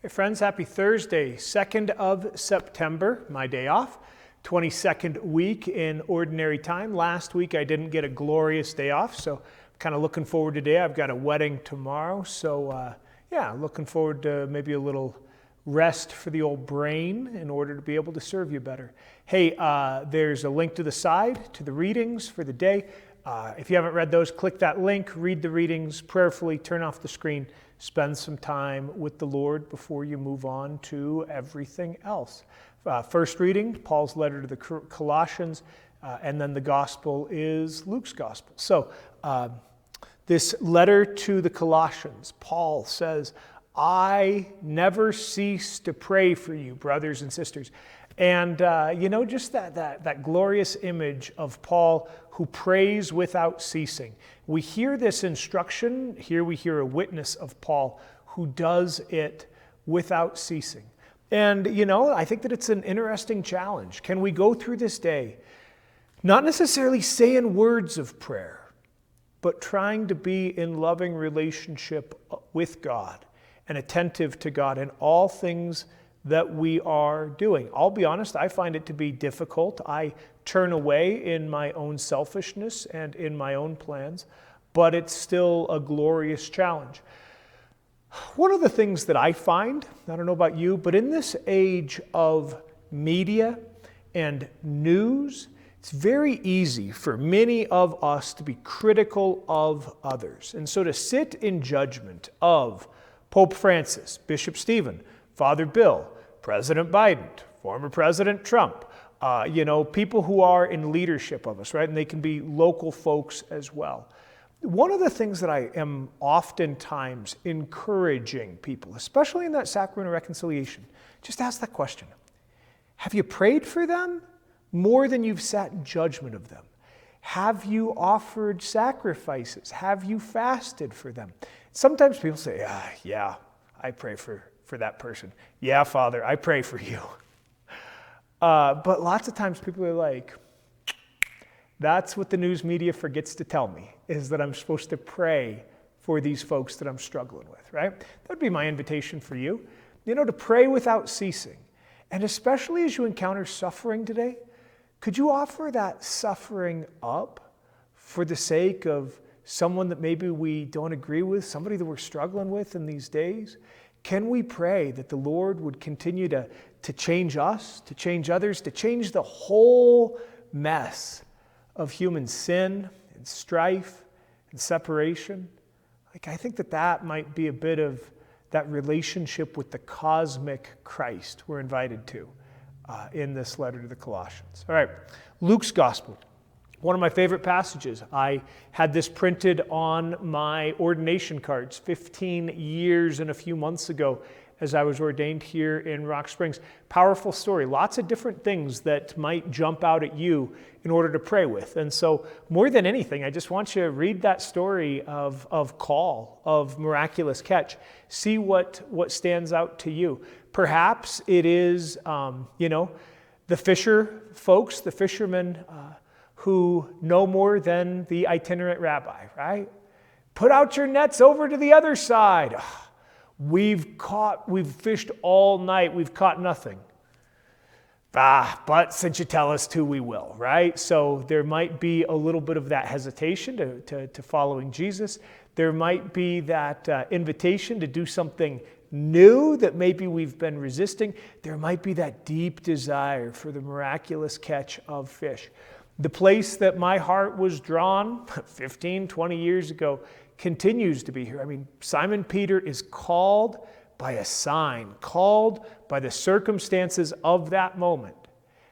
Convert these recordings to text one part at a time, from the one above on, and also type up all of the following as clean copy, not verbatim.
Hey friends, happy Thursday, 2nd of September, my day off, 22nd week in ordinary time. Last week I didn't get a glorious day off, so I'm kind of looking forward today. I've got a wedding tomorrow, so looking forward to maybe a little rest for the old brain in order to be able to serve you better. Hey, there's a link to the side to the readings for the day. If you haven't read those, click that link, read the readings prayerfully, turn off the screen, spend some time with the Lord before you move on to everything else. First reading, Paul's letter to the Colossians, and then the gospel is Luke's gospel. So this letter to the Colossians, Paul says, I never cease to pray for you, brothers and sisters. And, just that glorious image of Paul who prays without ceasing. We hear this instruction. Here we hear a witness of Paul who does it without ceasing. And, I think that it's an interesting challenge. Can we go through this day not necessarily saying words of prayer, but trying to be in loving relationship with God and attentive to God in all things that we are doing? I'll be honest, I find it to be difficult. I turn away in my own selfishness and in my own plans, but it's still a glorious challenge. One of the things that I find, I don't know about you, but in this age of media and news, it's very easy for many of us to be critical of others. And so to sit in judgment of Pope Francis, Bishop Stephen, Father Bill, President Biden, former President Trump, people who are in leadership of us, right? And they can be local folks as well. One of the things that I am oftentimes encouraging people, especially in that sacrament of reconciliation, just ask that question. Have you prayed for them more than you've sat in judgment of them? Have you offered sacrifices? Have you fasted for them? Sometimes people say, I pray for that person. Yeah, Father, I pray for you. But lots of times people are like, that's what the news media forgets to tell me, is that I'm supposed to pray for these folks that I'm struggling with, right? That would be my invitation for you, to pray without ceasing. And especially as you encounter suffering today, could you offer that suffering up for the sake of someone that maybe we don't agree with, somebody that we're struggling with in these days? Can we pray that the Lord would continue to change us, to change others, to change the whole mess of human sin and strife and separation? I think that might be a bit of that relationship with the cosmic Christ we're invited to in this letter to the Colossians. All right, Luke's gospel. One of my favorite passages. I had this printed on my ordination cards 15 years and a few months ago as I was ordained here in Rock Springs. Powerful story. Lots of different things that might jump out at you in order to pray with. And so more than anything, I just want you to read that story of call, of miraculous catch. See what stands out to you. Perhaps it is, the fishermen, who know more than the itinerant rabbi, right? Put out your nets over to the other side. We've fished all night, we've caught nothing. But since you tell us to, we will, right? So there might be a little bit of that hesitation to following Jesus. There might be that invitation to do something new that maybe we've been resisting. There might be that deep desire for the miraculous catch of fish. The place that my heart was drawn 15, 20 years ago continues to be here. Simon Peter is called by a sign, called by the circumstances of that moment.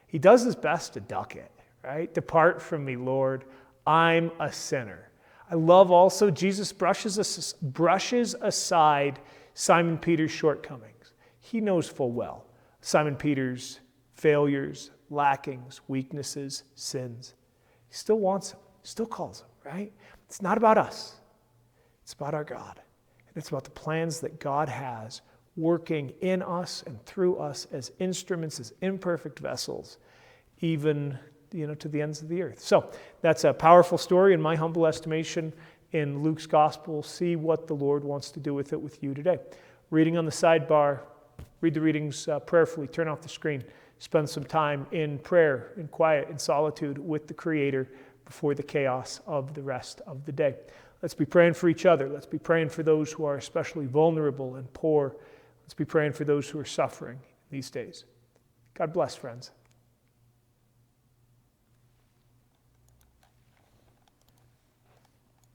He does his best to duck it, right? Depart from me, Lord, I'm a sinner. I love also Jesus brushes aside Simon Peter's shortcomings. He knows full well Simon Peter's failures, lackings, weaknesses, sins. He still wants him, still calls him, right? It's not about us. It's about our God. And it's about the plans that God has working in us and through us as instruments, as imperfect vessels, even, to the ends of the earth. So that's a powerful story in my humble estimation in Luke's gospel. See what the Lord wants to do with it with you today. Reading on the sidebar, read the readings prayerfully, turn off the screen, spend some time in prayer, in quiet, in solitude with the Creator before the chaos of the rest of the day. Let's be praying for each other. Let's be praying for those who are especially vulnerable and poor. Let's be praying for those who are suffering these days. God bless, friends.